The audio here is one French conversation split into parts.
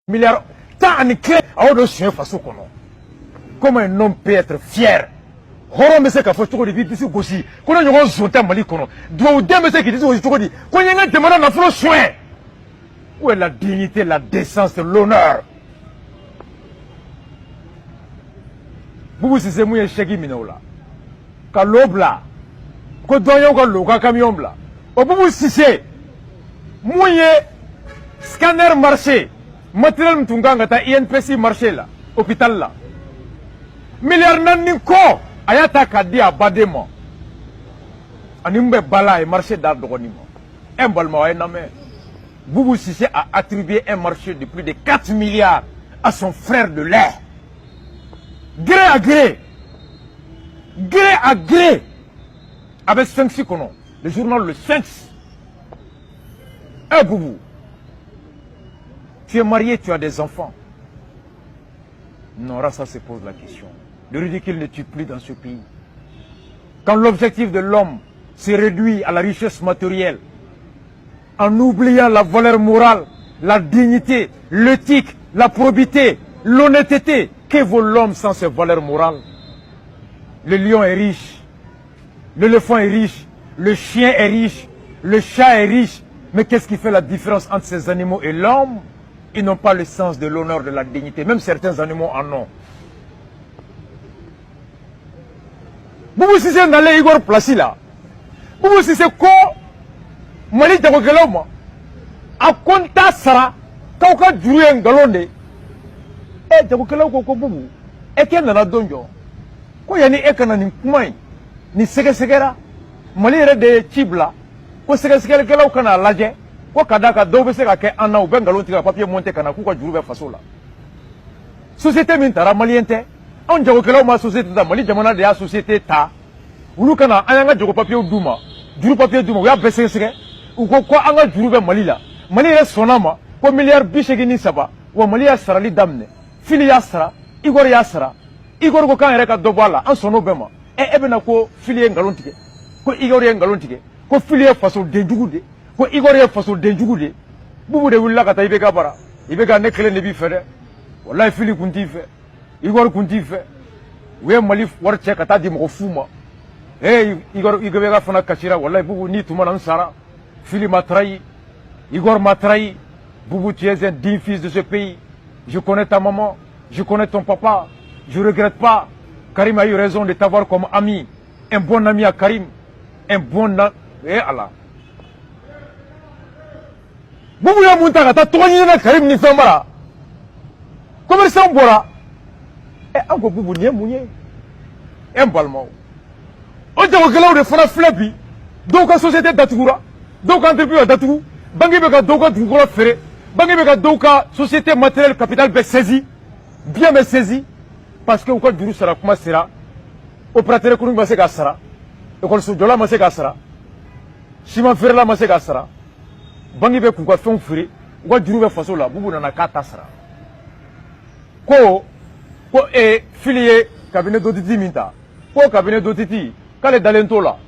milliards tant en clé à de chien façon qu'on comment un homme peut être fier. Horo me se ka fo choko di bisi gosi ko na nyon zonta mali kono do de me se ki disi choko di ko nyenga demanda na flo soin. Où est la dignité, la décence, l'honneur? Boubou si c'est mouye chegi minola ka lobla ko doyo ko loka camion bla o boubou si c'est mouye scanner marché matériel mtunganga ta INPC marché là hôpital là milliard nan ko ayata kadi abademo animbe bala et marché d'art dogonimo un balma ay namé Boubou Cissé a attribué un marché de plus de 4 milliards à son frère de lait. Gré à gré. Gré à gré. Avec 5-6 colons. Le journal Le Sphinx. Boubou. Tu es marié, tu as des enfants. Non, là, ça se pose la question. Le ridicule ne tue plus dans ce pays. Quand l'objectif de l'homme se réduit à la richesse matérielle, en oubliant la valeur morale, la dignité, l'éthique, la probité, l'honnêteté, que vaut l'homme sans ses valeurs morales? Le lion est riche, l'éléphant est riche, le chien est riche, le chat est riche, mais qu'est-ce qui fait la différence entre ces animaux et l'homme? Ils n'ont pas le sens de l'honneur, de la dignité, même certains animaux en ont. Boubou si c'est dans Igor Placé là, Boubou si c'est quoi? Mali jago gelaw ma a konta sara kaw ka juru en galonde jago gelaw ko bubu e ken na donjo ko yani e kana ni kumai ni sege segera Mali re de cibla ko sege segera gelaw kana laje ko kadaka do be se ka ke anna u ben galon tiga papier monter kana ku ko juru be fasola société min tara maliente on jago gelaw ma société da Mali jamana de ya société ta ulu kana ayanga jago papier duma juru papier duma ya be sege sege ou quoi anga jurube Mali la Mali re sonama ko milliard bishegi ni saba wa Mali ya sarali damne fili ya sara Igor ya sara Igor ko kan reka dobala an sono bema ebena ko fili ngalon tike ko Igor ye ngalon tike ko fili ya faso denjugude ko Igor ye faso denjugude bubu de wulla ka taybe ka bara ibe ka ne kele ne bi fere wallahi fili kunti fe Igor kunti fe we Mali war che ka ta di mo fuma Igor ga fana kashira wallahi bubu ni tuma nan sara Philippe m'a trahi, Igor m'a trahi. Boubou, tu es un digne fils de ce pays. Je connais ta maman, je connais ton papa. Je ne regrette pas. Karim a eu raison de t'avoir comme ami. Un bon ami à Karim. Un bon ami. Eh Allah. Boubou, ya montaka, t'as tourné na Karim ni Fambara. Commerçant Bora. Encore Boubou, n'y est mouillé. Un balmao. On t'a regardé de Fana Flabi. Donc, la société d'Atoura. Donc entreprise d'Atourou, bangi beka doka dugula fere, bangi beka doka société matérielle capital be saisi, bien me saisi, parce que ou quoi duru sera kuma sera, opérateur économique ma se ka sara, école sojola ma se ka sara, ciment fere la ma se ka sara, bangi be ku ka fon fere, ou quoi duru be faso la, bubu na kata sara. Ko filié cabinet d'otiti minta, ko cabinet d'otiti, kale dalento la.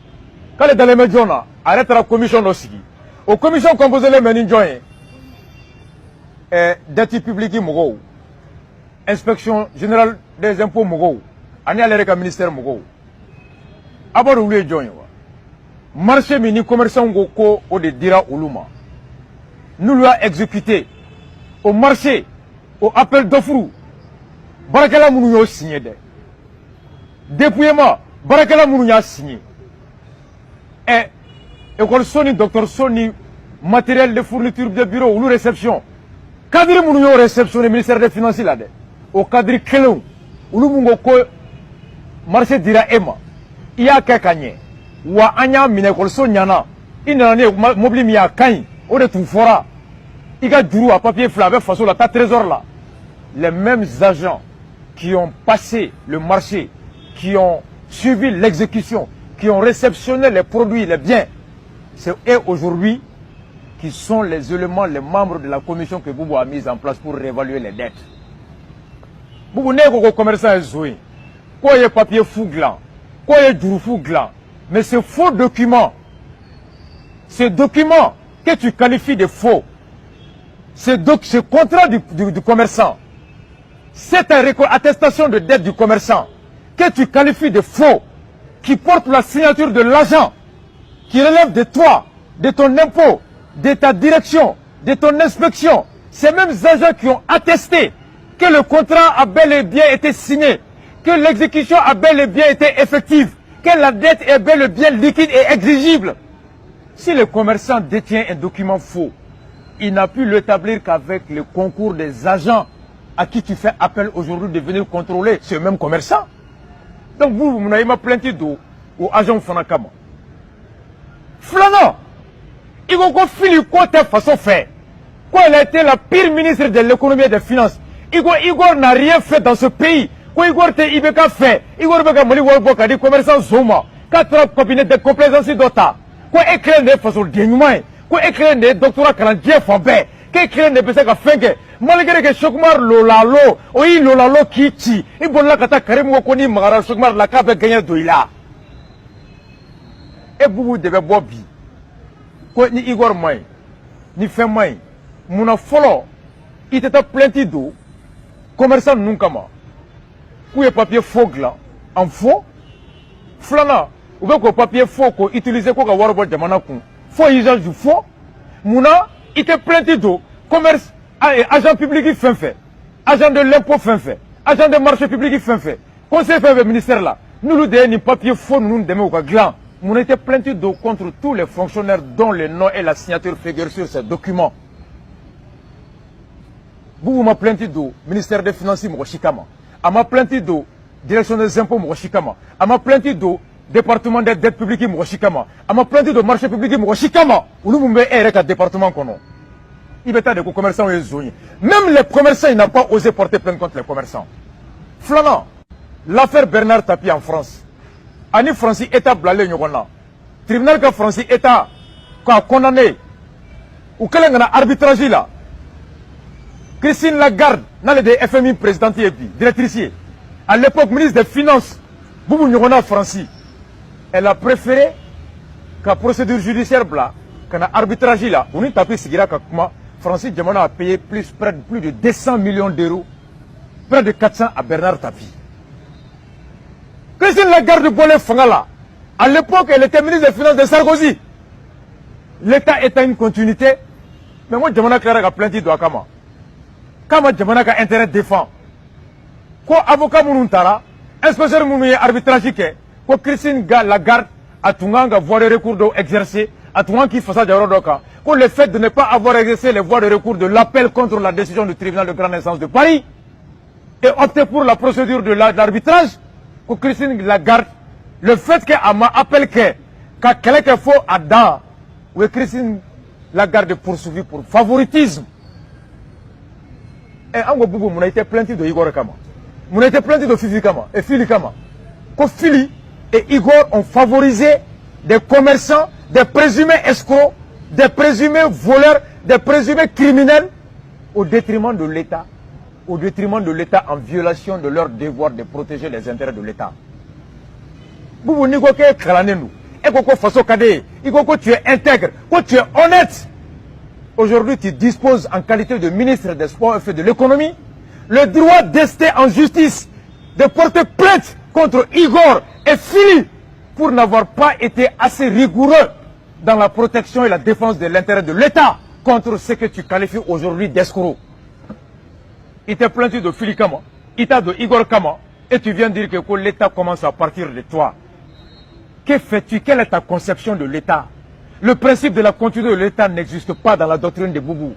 Quand les dalés médiona, arrête la commission aussi. Aux commissions composées les méninjoins, dette publique Mogo, inspection générale des impôts Mogo, année à l'érec ministère Mogo. Abord ou les joint, marché mini commerçant Goko ou de Dira Uluma. Nous lui a exécuté au marché, au appel d'offre. Barakala Mounou signé. Dépouillement, Barakala Mounou a signé. École Sony, docteur Sony, matériel de fourniture de bureau, ou réception. Cadre Mounou réception du ministère des Finances là. Au cadre Kelou, ou le marché dira Emma. Il y a quelqu'un. Ou à Anya, Minekol Sonyana. Il n'a pas mobile mi à Kain. Ou de tout fora. Il y a du à papier flavé façon la trésor là. Les mêmes agents qui ont passé le marché, qui ont suivi l'exécution, qui ont réceptionné les produits, les biens, c'est eux aujourd'hui qui sont les éléments, les membres de la commission que Boubou a mise en place pour réévaluer les dettes. Boubou n'est qu'au commerçant joué, quoi y papier fou gland, quoi y du fou gland, mais ce faux document, ce document que tu qualifies de faux, ce contrat du commerçant, cette attestation de dette du commerçant, que tu qualifies de faux, qui porte la signature de l'agent, qui relève de toi, de ton impôt, de ta direction, de ton inspection, ces mêmes agents qui ont attesté que le contrat a bel et bien été signé, que l'exécution a bel et bien été effective, que la dette est bel et bien liquide et exigible. Si le commerçant détient un document faux, il n'a pu l'établir qu'avec le concours des agents à qui tu fais appel aujourd'hui de venir contrôler ce même commerçant. Donc vous n'avez pas plainte d'eau aux agents Fanakama. Flana, il va qu'on file quoi de façon fait. Quoi, il a été la pire ministre de l'économie et des finances. Igor n'a rien fait dans ce pays. Quoi, Igor te Ibeka fait. Igor Beka Mali Warboka, des commerçants Zoma. 4 cabinets de complaisance d'Ota. Quoi, écrire des façons dénouement. Quoi, écrire des doctorats canadiens Fambé. Quoi, écrire des personnes à Fenke. Malgré que Chokmar Lolalo, oui, Lolalo Kichi. Et bon, là, Kata Karim Wakoni Mara, Chokmar, la Kabe gagné d'Oila. Et vous devez boire bi. Quoi, ni Igor May, ni Femay. Mon follow, il était plein d'eau. Commerçant Nunkama. Où est papier faux là? En faux? Flana, ou bien que papier faux qu'on utilise quoi que Warbo de Manakun. Faux usage du faux. Mouna, il était plein d'eau. Commerce, agent public qui fait. Agent de l'impôt fait. Agent de marché public qui fait. Conseil fait le ministère là. Nous nous donnons papier faux, nous nous donnons au gland. Mouna était plein d'eau contre tous les fonctionnaires dont le nom et la signature figurent sur ces documents. Vous m'avez plainté d'eau, ministère des Finances, Mourochikama. À ma plainté d'eau, direction des impôts, Mourochikama. À ma plainté d'eau, département des dettes publiques, Mourochikama. À ma plainté d'eau, marché public, Mourochikama. Ou nous m'avez un département qu'on a. Il y a des commerçants et des même les commerçants, ils n'ont pas osé porter plainte contre les commerçants. Flanant, l'affaire Bernard Tapie en France. Ani Francis État blalé Nyogona. Tribunal que Francis État a condamné. Ou quel est l'arbitrage là? Christine Lagarde, dans le FMI présidente et directrice, à l'époque ministre des Finances, Boubou Nyogona Francis, elle a préféré que la procédure judiciaire bla, que l'arbitrage là, on y tapé Sigira Kakuma, Francis Djamana a payé plus de 200 millions d'euros, près de 400 à Bernard Tapie. Christine Lagarde Bolé Fangala, à l'époque elle était ministre des Finances de Sarkozy. L'État est à une continuité, mais moi Djamana Clara a plainti de Akama. Kama Djamana a intérêt défend. Quoi avocat Moununtara, inspecteur Mounuye arbitrage quoi Christine Lagarde a Tunganga voie de recours d'exercer, a Tungang qui fasse Djarodoka, quoi le fait de ne pas avoir exercé les voies de recours de l'appel contre la décision du tribunal de grande instance de Paris et opter pour la procédure de l'arbitrage, quoi Christine Lagarde, le fait qu'elle m'a appelé que quelqu'un faut à Dan, où Christine Lagarde est poursuivie pour favoritisme. Et en Boubou, on a été plainti de Igor Kama. On a été plainti de Fifi Kama et Fili Kama. Que Fili et Igor ont favorisé des commerçants, des présumés escrocs, des présumés voleurs, des présumés criminels au détriment de l'État. Au détriment de l'État en violation de leur devoir de protéger les intérêts de l'État. Boubou Nigo ke kralane nous. Et Koko Faso Kade, Igoko tu es intègre, tu es honnête. Aujourd'hui, tu disposes en qualité de ministre des Sports et de l'économie le droit d'ester en justice, de porter plainte contre Igor et Fili pour n'avoir pas été assez rigoureux dans la protection et la défense de l'intérêt de l'État contre ce que tu qualifies aujourd'hui d'escroc. Il t'a plaintu de Fili Kama, il t'a de Igor Kama, et tu viens dire que l'État commence à partir de toi. Que fais-tu? Quelle est ta conception de l'État? Le principe de la continuité de l'État n'existe pas dans la doctrine de Boubou.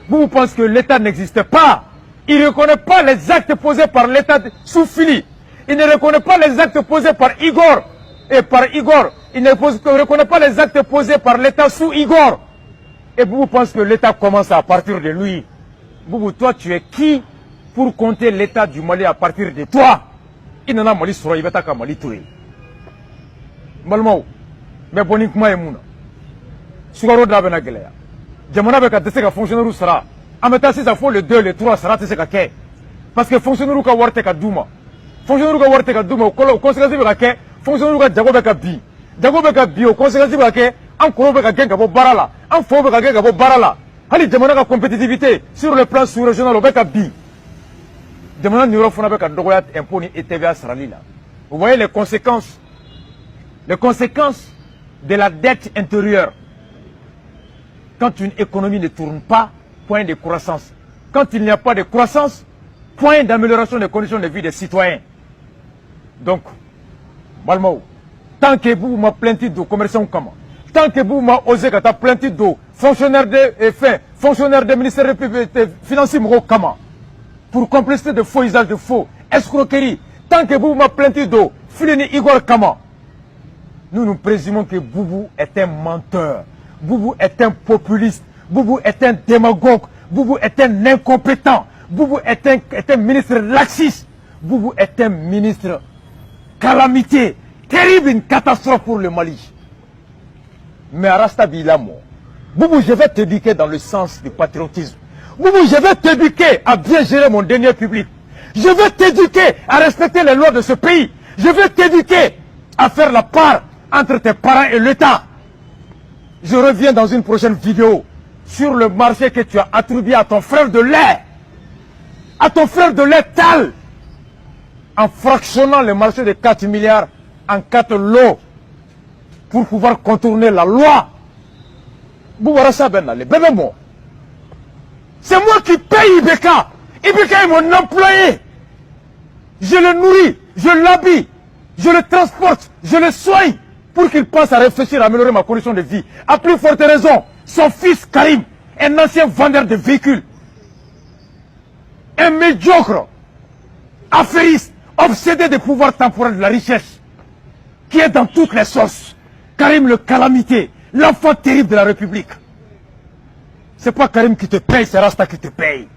Boubou pense que l'État n'existe pas. Il ne reconnaît pas les actes posés par l'État sous Fili. Il ne reconnaît pas les actes posés par Igor. Et par Igor, il ne reconnaît pas les actes posés par l'État sous Igor. Et Boubou pense que l'État commence à partir de lui. Boubou, toi, tu es qui pour compter l'État du Mali à partir de toi? Il n'en a Mali sur il va t'accommoder Mali tout. Malmo, mais boniquement et mouna. Sougaro d'Abena Gelea. Jamana Beka de Sega fonctionnaire sera. En mettant si ça faut le 2, le 3 sera Tesseka Ke. Parce que fonctionnaire Ruka Warteka Douma. Fonctionnaire Ruka Warteka Douma, au conséquence de Ke, fonctionnaire Ruka Djagobeka Bi. Djagobeka Bi, au conséquence de Ke, en Koro Beka Genga Barala, en Fo Beka Genga Barala. hali jamana ka compétitivité sur le plan sous-régional o bɛ ka bi jamana nin yɔrɔ fana bɛ ka dɔgɔya impôt ni TVA sarali la. Vous voyez les conséquences de la dette intérieure. Quand une économie ne tourne pas, point de croissance. Quand il n'y a pas de croissance, point d'amélioration des conditions de vie des citoyens. Donc, Malmao, tant que vous m'avez plainti de commerçants comme tant que vous m'avez osé que tu as plainti de fonctionnaires des ministères financiers comme pour complicité de faux usage de faux, escroquerie, tant que vous m'avez plainti de Fileni Igor Kama, nous présumons que Boubou est un menteur, Boubou est un populiste, Boubou est un démagogue, Boubou est un incompétent, Boubou est un ministre laxiste, Boubou est un ministre calamité, terrible, une catastrophe pour le Mali. Mais Arasta Bilamo, Boubou, je vais t'éduquer dans le sens du patriotisme. Boubou, je vais t'éduquer à bien gérer mon denier public. Je vais t'éduquer à respecter les lois de ce pays. Je vais t'éduquer à faire la part entre tes parents et l'État. Je reviens dans une prochaine vidéo sur le marché que tu as attribué à ton frère de lait. À ton frère de lait Tal. En fractionnant le marché de 4 milliards en 4 lots pour pouvoir contourner la loi. C'est moi qui paye Ibeka. Ibeka est mon employé. Je le nourris, je l'habille, je le transporte, je le soigne pour qu'il pense à réfléchir à améliorer ma condition de vie. À plus forte raison, son fils Karim, un ancien vendeur de véhicules, un médiocre, affairiste, obsédé des pouvoirs temporels de la richesse, qui est dans toutes les sauces. Karim le calamité, l'enfant terrible de la République. C'est pas Karim qui te paye, c'est Rasta qui te paye.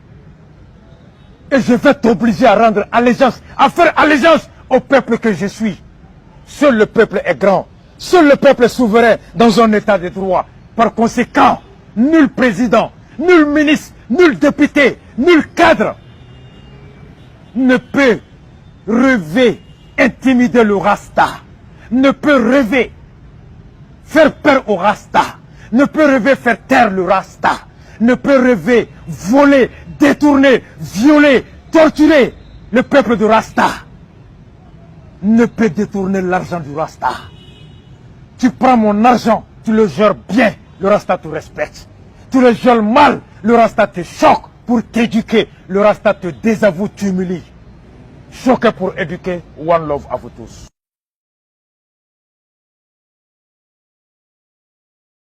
Et je vais t'obliger à rendre allégeance, à faire allégeance au peuple que je suis. Seul le peuple est grand, seul le peuple est souverain dans un état de droit. Par conséquent, nul président, nul ministre, nul député, nul cadre ne peut rêver, intimider le Rasta, ne peut rêver, faire peur au Rasta, ne peut rêver, faire taire le Rasta, ne peut rêver, voler, détourner, violer, torturer le peuple de Rasta. Ne peut détourner l'argent du Rasta. Tu prends mon argent, tu le gères bien, le Rasta te respecte. Tu le gères mal, le Rasta te choque pour t'éduquer, le Rasta te désavoue, t'humilie. Choqué pour éduquer, one love à vous tous.